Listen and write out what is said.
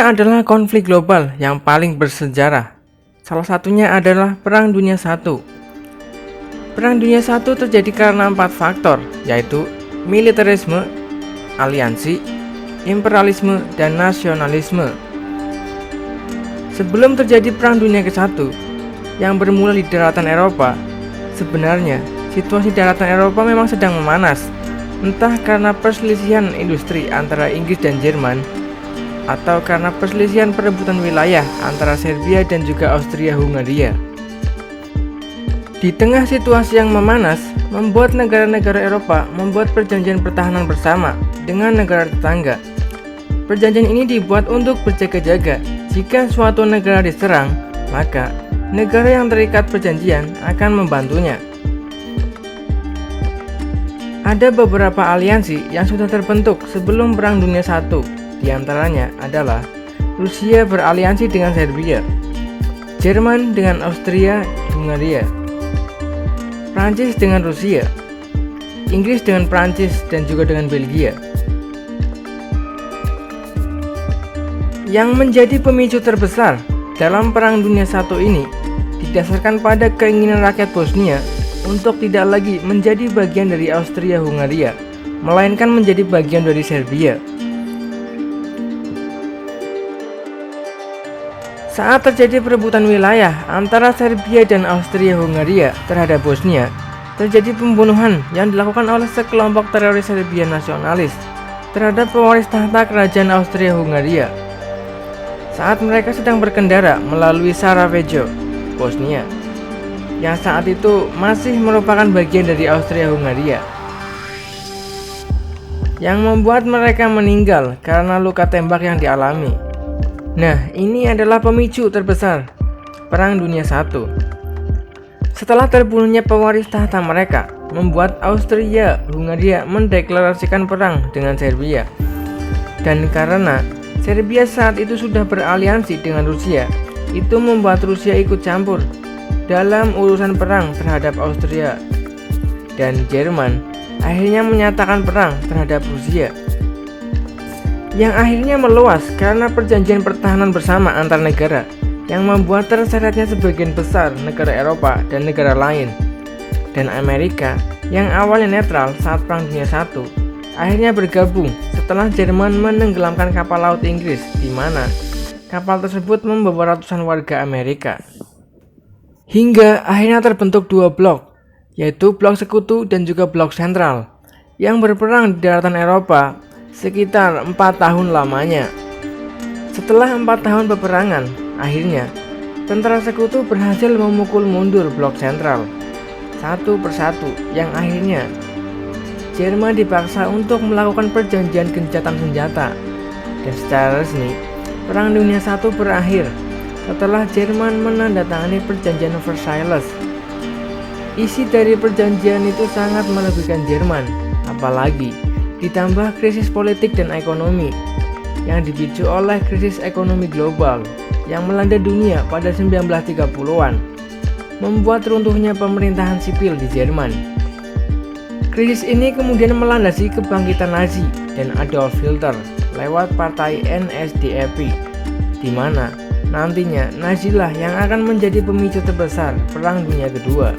Tiga adalah konflik global yang paling bersejarah. Salah satunya adalah Perang Dunia I. Perang Dunia I terjadi karena 4 faktor, yaitu militerisme, aliansi, imperialisme, dan nasionalisme. Sebelum terjadi Perang Dunia ke-1 yang bermula di daratan Eropa, sebenarnya situasi daratan Eropa memang sedang memanas, entah karena perselisihan industri antara Inggris dan Jerman, atau karena perselisihan perebutan wilayah antara Serbia dan juga Austria-Hungaria. Di tengah situasi yang memanas, membuat negara-negara Eropa membuat perjanjian pertahanan bersama dengan negara tetangga. Perjanjian ini dibuat untuk berjaga-jaga. Jika suatu negara diserang, maka negara yang terikat perjanjian akan membantunya. Ada beberapa aliansi yang sudah terbentuk sebelum Perang Dunia I. Di antaranya adalah Rusia beraliansi dengan Serbia, Jerman dengan Austria-Hungaria, Prancis dengan Rusia, Inggris dengan Prancis dan juga dengan Belgia. Yang menjadi pemicu terbesar dalam Perang Dunia I ini didasarkan pada keinginan rakyat Bosnia untuk tidak lagi menjadi bagian dari Austria-Hungaria, melainkan menjadi bagian dari Serbia. Saat terjadi perebutan wilayah antara Serbia dan Austria-Hungaria terhadap Bosnia, terjadi pembunuhan yang dilakukan oleh sekelompok teroris Serbia nasionalis terhadap pewaris tahta kerajaan Austria-Hungaria saat mereka sedang berkendara melalui Sarajevo, Bosnia, yang saat itu masih merupakan bagian dari Austria-Hungaria, yang membuat mereka meninggal karena luka tembak yang dialami. Nah, ini adalah pemicu terbesar Perang Dunia I. Setelah terbunuhnya pewaris tahta mereka, membuat Austria-Hungaria mendeklarasikan perang dengan Serbia. Dan karena Serbia saat itu sudah beraliansi dengan Rusia, itu membuat Rusia ikut campur dalam urusan perang terhadap Austria. Dan Jerman akhirnya menyatakan perang terhadap Rusia, yang akhirnya meluas karena perjanjian pertahanan bersama antar negara, yang membuat terseretnya sebagian besar negara Eropa dan negara lain. Dan Amerika yang awalnya netral saat Perang Dunia I akhirnya bergabung setelah Jerman menenggelamkan kapal laut Inggris, di mana kapal tersebut membawa ratusan warga Amerika. Hingga akhirnya terbentuk dua blok, yaitu blok sekutu dan juga blok sentral, yang berperang di daratan Eropa sekitar 4 tahun lamanya. Setelah 4 tahun peperangan, akhirnya tentara sekutu berhasil memukul mundur blok sentral satu persatu, yang akhirnya Jerman dipaksa untuk melakukan perjanjian gencatan senjata. Dan secara resmi, Perang Dunia I berakhir setelah Jerman menandatangani perjanjian Versailles. Isi dari perjanjian itu sangat merugikan Jerman, apalagi ditambah krisis politik dan ekonomi yang dipicu oleh krisis ekonomi global yang melanda dunia pada 1930-an, membuat runtuhnya pemerintahan sipil di Jerman. Krisis ini kemudian melandasi kebangkitan Nazi dan Adolf Hitler lewat partai NSDAP, di mana nantinya Nazi lah yang akan menjadi pemicu terbesar Perang Dunia Kedua.